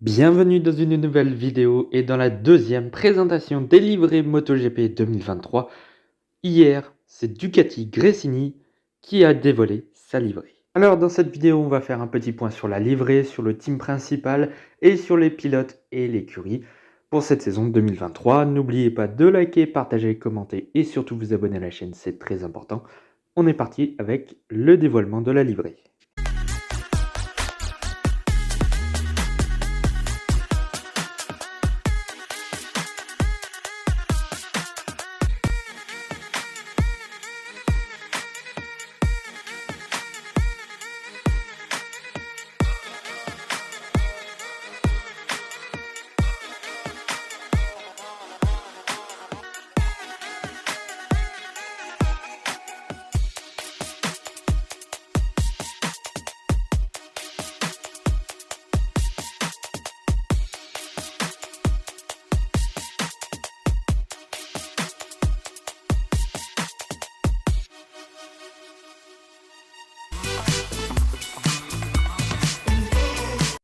Bienvenue dans une nouvelle vidéo et dans la deuxième présentation des livrets MotoGP 2023. Hier, c'est Ducati Gresini qui a dévoilé sa livrée. Alors dans cette vidéo, on va faire un petit point sur la livrée, sur le team principal et sur les pilotes et l'écurie pour cette saison 2023. N'oubliez pas de liker, partager, commenter et surtout vous abonner à la chaîne, c'est très important. On est parti avec le dévoilement de la livrée.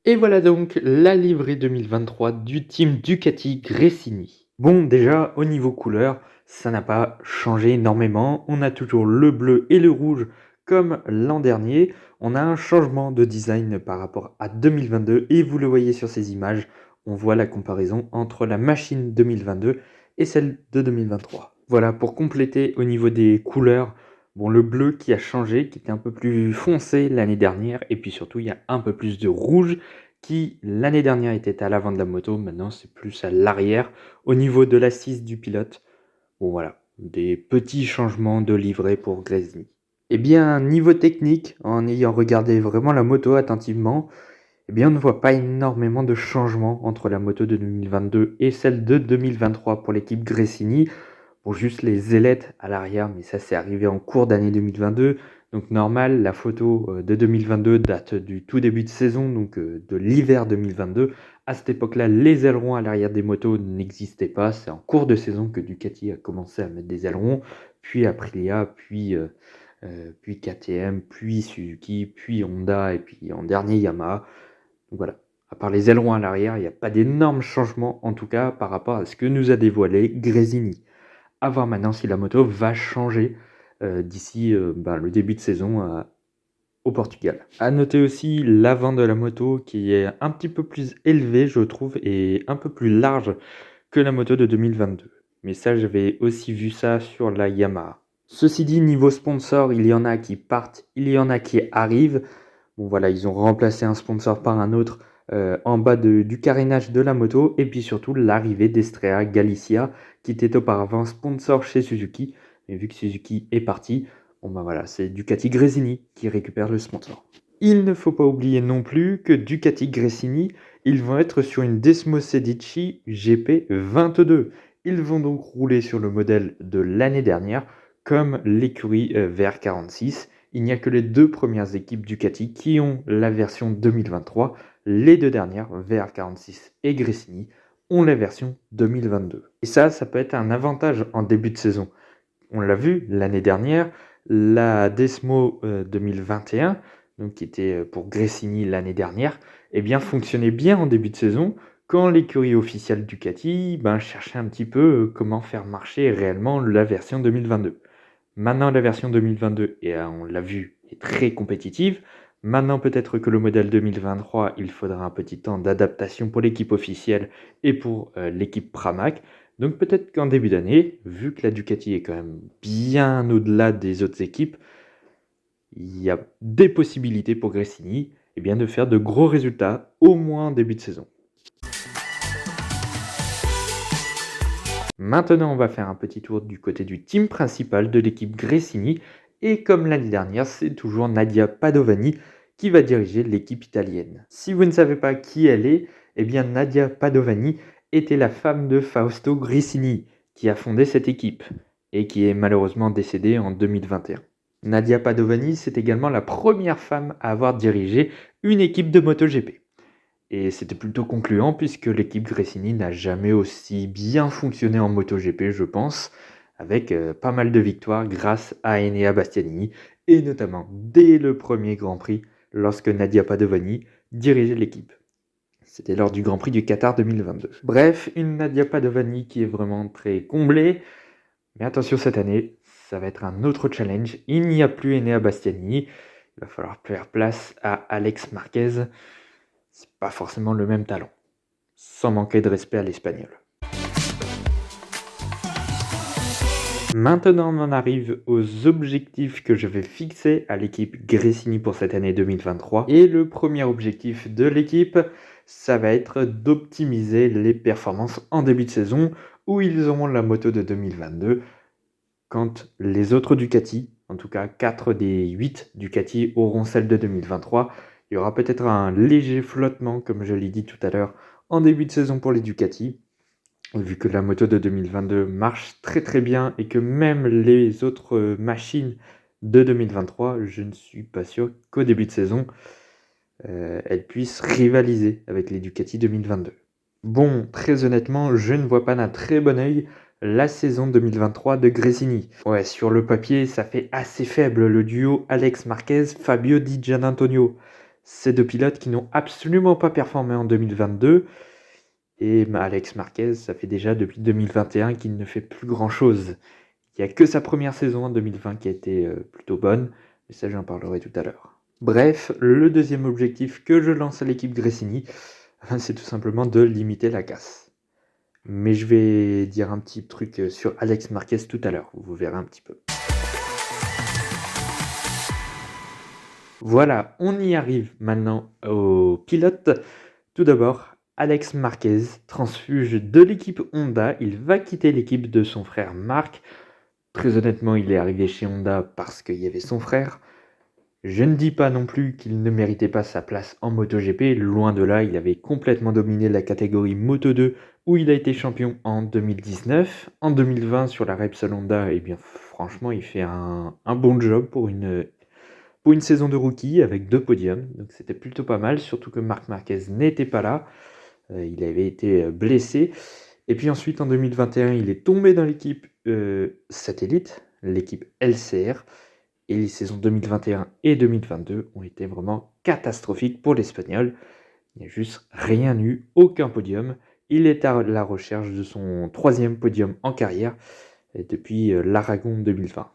Et voilà donc la livrée 2023 du team Ducati Gresini. Bon, déjà au niveau couleur, ça n'a pas changé énormément. On a toujours le bleu et le rouge comme l'an dernier. On a un changement de design par rapport à 2022 et vous le voyez sur ces images. On voit la comparaison entre la machine 2022 et celle de 2023. Voilà, pour compléter au niveau des couleurs, bon, le bleu qui a changé, qui était un peu plus foncé l'année dernière, et puis surtout il y a un peu plus de rouge qui l'année dernière était à l'avant de la moto, maintenant c'est plus à l'arrière au niveau de l'assise du pilote. Bon voilà, des petits changements de livret pour Gresini. Eh bien, niveau technique, en ayant regardé vraiment la moto attentivement, eh bien on ne voit pas énormément de changements entre la moto de 2022 et celle de 2023 pour l'équipe Gresini. Pour juste les ailettes à l'arrière, mais ça c'est arrivé en cours d'année 2022. Donc normal, la photo de 2022 date du tout début de saison, donc de l'hiver 2022. À cette époque-là, les ailerons à l'arrière des motos n'existaient pas. C'est en cours de saison que Ducati a commencé à mettre des ailerons, puis Aprilia, puis KTM, puis Suzuki, puis Honda, et puis en dernier Yamaha. Donc voilà, à part les ailerons à l'arrière, il n'y a pas d'énormes changements, en tout cas par rapport à ce que nous a dévoilé Gresini. À voir maintenant si la moto va changer d'ici le début de saison au Portugal. À noter aussi l'avant de la moto qui est un petit peu plus élevé, je trouve, et un peu plus large que la moto de 2022. Mais ça, j'avais aussi vu ça sur la Yamaha. Ceci dit, niveau sponsor, il y en a qui partent, il y en a qui arrivent. Bon voilà, ils ont remplacé un sponsor par un autre en bas du carénage de la moto. Et puis surtout l'arrivée d'Estrella Galicia qui était auparavant sponsor chez Suzuki. Mais vu que Suzuki est parti, bon ben voilà, c'est Ducati Gresini qui récupère le sponsor. Il ne faut pas oublier non plus que Ducati Gresini, ils vont être sur une Desmo Sedici GP22. Ils vont donc rouler sur le modèle de l'année dernière comme l'écurie VR46. Il n'y a que les deux premières équipes Ducati qui ont la version 2023. Les deux dernières, VR46 et Gresini, ont la version 2022. Et ça peut être un avantage en début de saison. On l'a vu l'année dernière, la Desmo 2021, donc qui était pour Gresini l'année dernière, eh bien fonctionnait bien en début de saison quand l'écurie officielle Ducati cherchait un petit peu comment faire marcher réellement la version 2022. Maintenant, la version 2022, et on l'a vu, est très compétitive. Maintenant, peut-être que le modèle 2023, il faudra un petit temps d'adaptation pour l'équipe officielle et pour l'équipe Pramac. Donc peut-être qu'en début d'année, vu que la Ducati est quand même bien au-delà des autres équipes, il y a des possibilités pour Gresini de faire de gros résultats, au moins en début de saison. Maintenant, on va faire un petit tour du côté du team principal de l'équipe Gresini. Et comme l'année dernière, c'est toujours Nadia Padovani qui va diriger l'équipe italienne. Si vous ne savez pas qui elle est, eh bien Nadia Padovani était la femme de Fausto Gresini, qui a fondé cette équipe et qui est malheureusement décédée en 2021. Nadia Padovani, c'est également la première femme à avoir dirigé une équipe de MotoGP. Et c'était plutôt concluant puisque l'équipe Gresini n'a jamais aussi bien fonctionné en MotoGP, je pense, avec pas mal de victoires grâce à Enea Bastianini et notamment dès le premier Grand Prix lorsque Nadia Padovani dirigeait l'équipe. C'était lors du Grand Prix du Qatar 2022. Bref, une Nadia Padovani qui est vraiment très comblée. Mais attention cette année, ça va être un autre challenge. Il n'y a plus Enea Bastianini. Il va falloir faire place à Alex Marquez. C'est pas forcément le même talent. Sans manquer de respect à l'Espagnol. Maintenant, on en arrive aux objectifs que je vais fixer à l'équipe Gresini pour cette année 2023. Et le premier objectif de l'équipe, ça va être d'optimiser les performances en début de saison où ils auront la moto de 2022 quand les autres Ducati, en tout cas 4 des 8 Ducati auront celle de 2023. Il y aura peut-être un léger flottement, comme je l'ai dit tout à l'heure, en début de saison pour les Ducati. Vu que la moto de 2022 marche très très bien et que même les autres machines de 2023, je ne suis pas sûr qu'au début de saison, elles puissent rivaliser avec les Ducati 2022. Bon, très honnêtement, je ne vois pas d'un très bon œil la saison 2023 de Gresini. Ouais, sur le papier, ça fait assez faible le duo Alex Marquez-Fabio Di Giannantonio. Ces deux pilotes qui n'ont absolument pas performé en 2022. Et Alex Marquez, ça fait déjà depuis 2021 qu'il ne fait plus grand-chose. Il n'y a que sa première saison en 2020 qui a été plutôt bonne, mais ça j'en parlerai tout à l'heure. Bref, le deuxième objectif que je lance à l'équipe Gresini, c'est tout simplement de limiter la casse. Mais je vais dire un petit truc sur Alex Marquez tout à l'heure, vous verrez un petit peu. Voilà, on y arrive maintenant au pilote. Tout d'abord, Alex Marquez, transfuge de l'équipe Honda, il va quitter l'équipe de son frère Marc. Très honnêtement, il est arrivé chez Honda parce qu'il y avait son frère. Je ne dis pas non plus qu'il ne méritait pas sa place en MotoGP, loin de là, il avait complètement dominé la catégorie Moto2 où il a été champion en 2019. En 2020, sur la Repsol Honda, eh bien franchement, il fait un bon job pour une saison de rookie avec 2 podiums. Donc c'était plutôt pas mal, surtout que Marc Marquez n'était pas là. Il avait été blessé. Et puis ensuite, en 2021, il est tombé dans l'équipe satellite, l'équipe LCR. Et les saisons 2021 et 2022 ont été vraiment catastrophiques pour l'Espagnol. Il n'y a juste rien eu, aucun podium. Il est à la recherche de son 3e podium en carrière depuis l'Aragon 2020.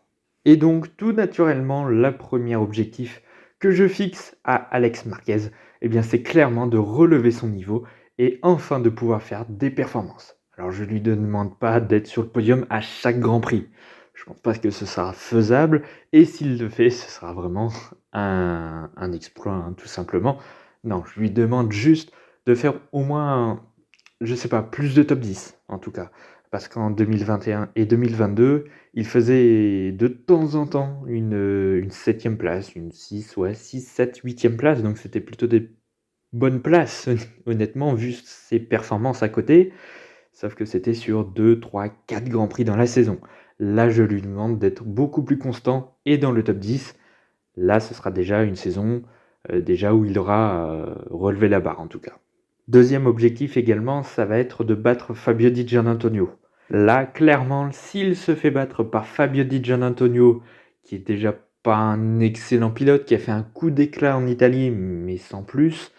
Et donc, tout naturellement, le premier objectif que je fixe à Alex Marquez, eh bien, c'est clairement de relever son niveau et enfin de pouvoir faire des performances. Alors, je ne lui demande pas d'être sur le podium à chaque Grand Prix. Je ne pense pas que ce sera faisable. Et s'il le fait, ce sera vraiment un exploit, hein, tout simplement. Non, je lui demande juste de faire au moins, je sais pas, plus de top 10, en tout cas. Parce qu'en 2021 et 2022, il faisait de temps en temps une 7e place, une 6, ouais, 6, 7, 8e place. Donc c'était plutôt des bonnes places, honnêtement, vu ses performances à côté. Sauf que c'était sur 2, 3, 4 Grands Prix dans la saison. Là, je lui demande d'être beaucoup plus constant et dans le top 10. Là, ce sera déjà une saison déjà où il aura relevé la barre en tout cas. Deuxième objectif également, ça va être de battre Fabio Di Giannantonio. Là, clairement, s'il se fait battre par Fabio Di Giannantonio, qui est déjà pas un excellent pilote, qui a fait un coup d'éclat en Italie, mais sans plus,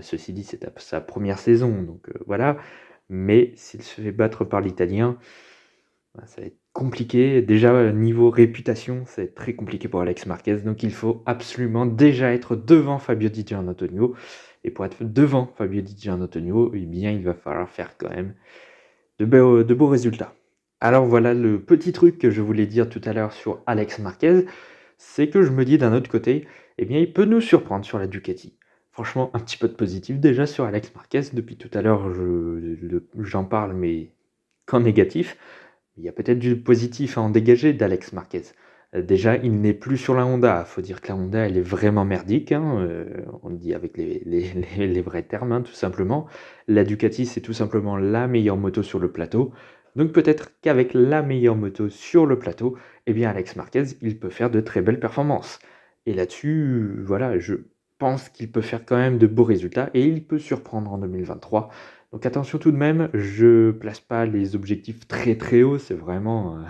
ceci dit, c'est sa première saison, donc voilà. Mais s'il se fait battre par l'Italien, ça va être compliqué. Déjà, niveau réputation, ça va être très compliqué pour Alex Marquez. Donc il faut absolument déjà être devant Fabio Di Giannantonio. Et pour être devant Fabio Di Giannantonio, eh bien, il va falloir faire quand même de beaux résultats. Alors voilà le petit truc que je voulais dire tout à l'heure sur Alex Marquez, c'est que je me dis d'un autre côté, eh bien il peut nous surprendre sur la Ducati. Franchement, un petit peu de positif déjà sur Alex Marquez. Depuis tout à l'heure, j'en parle, mais qu'en négatif. Il y a peut-être du positif à en dégager d'Alex Marquez. Déjà, il n'est plus sur la Honda. Il faut dire que la Honda, elle est vraiment merdique, hein, on le dit avec les vrais termes, hein, tout simplement. La Ducati, c'est tout simplement la meilleure moto sur le plateau. Donc peut-être qu'avec la meilleure moto sur le plateau, eh bien Alex Marquez, il peut faire de très belles performances. Et là-dessus, voilà, je pense qu'il peut faire quand même de beaux résultats et il peut surprendre en 2023. Donc attention tout de même, je place pas les objectifs très très hauts, c'est vraiment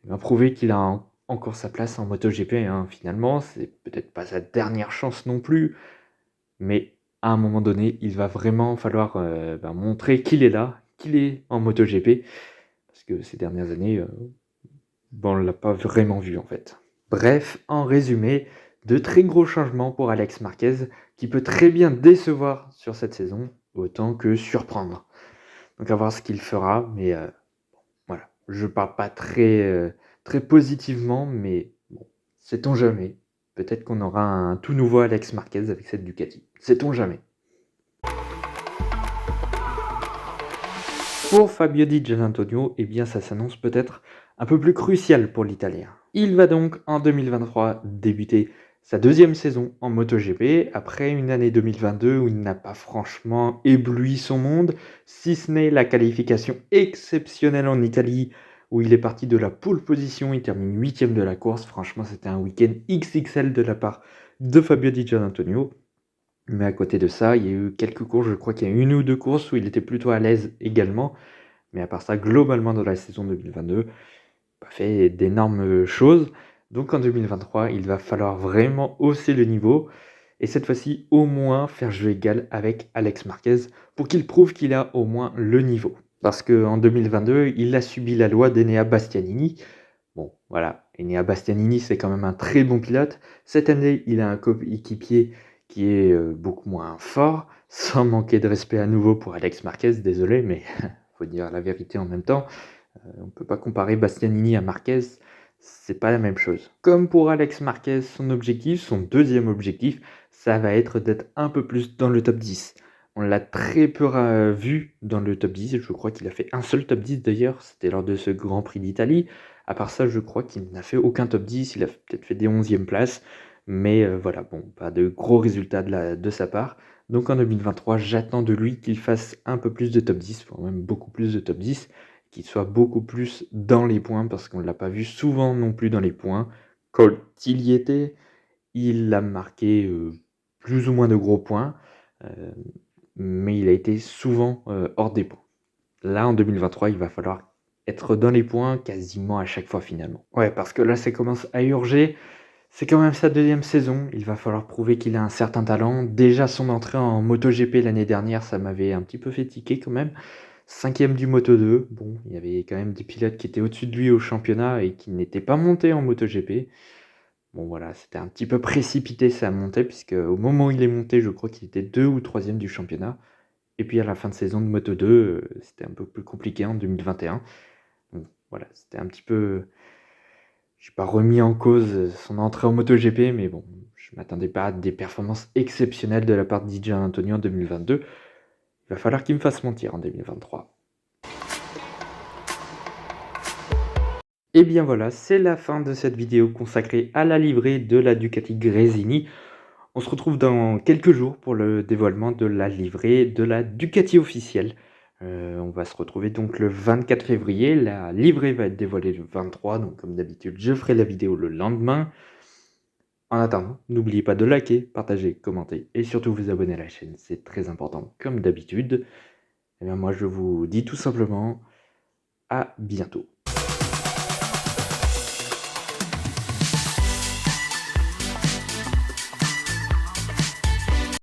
il m'a prouvé qu'il a encore sa place en MotoGP, hein, finalement, c'est peut-être pas sa dernière chance non plus, mais à un moment donné, il va vraiment falloir, montrer qu'il est là, qu'il est en MotoGP. Parce que ces dernières années, on l'a pas vraiment vu en fait. Bref, en résumé, de très gros changements pour Alex Marquez, qui peut très bien décevoir sur cette saison, autant que surprendre. Donc à voir ce qu'il fera, mais voilà. Je parle pas très positivement, mais bon, sait-on jamais. Peut-être qu'on aura un tout nouveau Alex Marquez avec cette Ducati. Sait-on jamais. Pour Fabio Di Giannantonio, eh bien ça s'annonce peut-être un peu plus crucial pour l'Italien. Il va donc en 2023 débuter sa deuxième saison en MotoGP, après une année 2022 où il n'a pas franchement ébloui son monde, si ce n'est la qualification exceptionnelle en Italie, où il est parti de la pole position, il termine 8ème de la course. Franchement, c'était un week-end XXL de la part de Fabio Di Giannantonio. Mais à côté de ça, il y a eu quelques courses, je crois qu'il y a une ou deux courses où il était plutôt à l'aise également. Mais à part ça, globalement dans la saison 2022, pas fait d'énormes choses. Donc en 2023, il va falloir vraiment hausser le niveau et cette fois-ci au moins faire jeu égal avec Alex Marquez pour qu'il prouve qu'il a au moins le niveau. Parce qu'en 2022, il a subi la loi d'Enea Bastianini. Bon, voilà, Enea Bastianini, c'est quand même un très bon pilote. Cette année, il a un coéquipier qui est beaucoup moins fort, sans manquer de respect à nouveau pour Alex Marquez, désolé, mais faut dire la vérité en même temps. On ne peut pas comparer Bastianini à Marquez, c'est pas la même chose. Comme pour Alex Marquez, son objectif, son deuxième objectif, ça va être d'être un peu plus dans le top 10. On l'a très peu vu dans le top 10, je crois qu'il a fait un seul top 10 d'ailleurs, c'était lors de ce Grand Prix d'Italie. À part ça, je crois qu'il n'a fait aucun top 10, il a peut-être fait des 11e places, mais voilà, bon, pas de gros résultats de sa part. Donc en 2023, j'attends de lui qu'il fasse un peu plus de top 10, voire même beaucoup plus de top 10, qu'il soit beaucoup plus dans les points, parce qu'on ne l'a pas vu souvent non plus dans les points. Quand il y était, il a marqué plus ou moins de gros points, euh, mais il a été souvent hors des points. Là, en 2023, il va falloir être dans les points quasiment à chaque fois finalement. Ouais, parce que là, ça commence à urger. C'est quand même sa deuxième saison. Il va falloir prouver qu'il a un certain talent. Déjà, son entrée en MotoGP l'année dernière, ça m'avait un petit peu fait tiquer quand même. 5ème du Moto2. Bon, il y avait quand même des pilotes qui étaient au-dessus de lui au championnat et qui n'étaient pas montés en MotoGP. Bon, voilà, c'était un petit peu précipité sa montée, puisque au moment où il est monté, je crois qu'il était 2 ou 3ème du championnat. Et puis à la fin de saison de Moto2, c'était un peu plus compliqué en 2021. Donc voilà, c'était un petit peu. Je n'ai pas remis en cause son entrée en MotoGP, mais bon, je ne m'attendais pas à des performances exceptionnelles de la part de Di Giannantonio en 2022. Il va falloir qu'il me fasse mentir en 2023. Et bien voilà, c'est la fin de cette vidéo consacrée à la livrée de la Ducati Gresini. On se retrouve dans quelques jours pour le dévoilement de la livrée de la Ducati officielle. On va se retrouver donc le 24 février. La livrée va être dévoilée le 23, donc comme d'habitude, je ferai la vidéo le lendemain. En attendant, n'oubliez pas de liker, partager, commenter et surtout vous abonner à la chaîne, c'est très important comme d'habitude. Et bien moi je vous dis tout simplement à bientôt.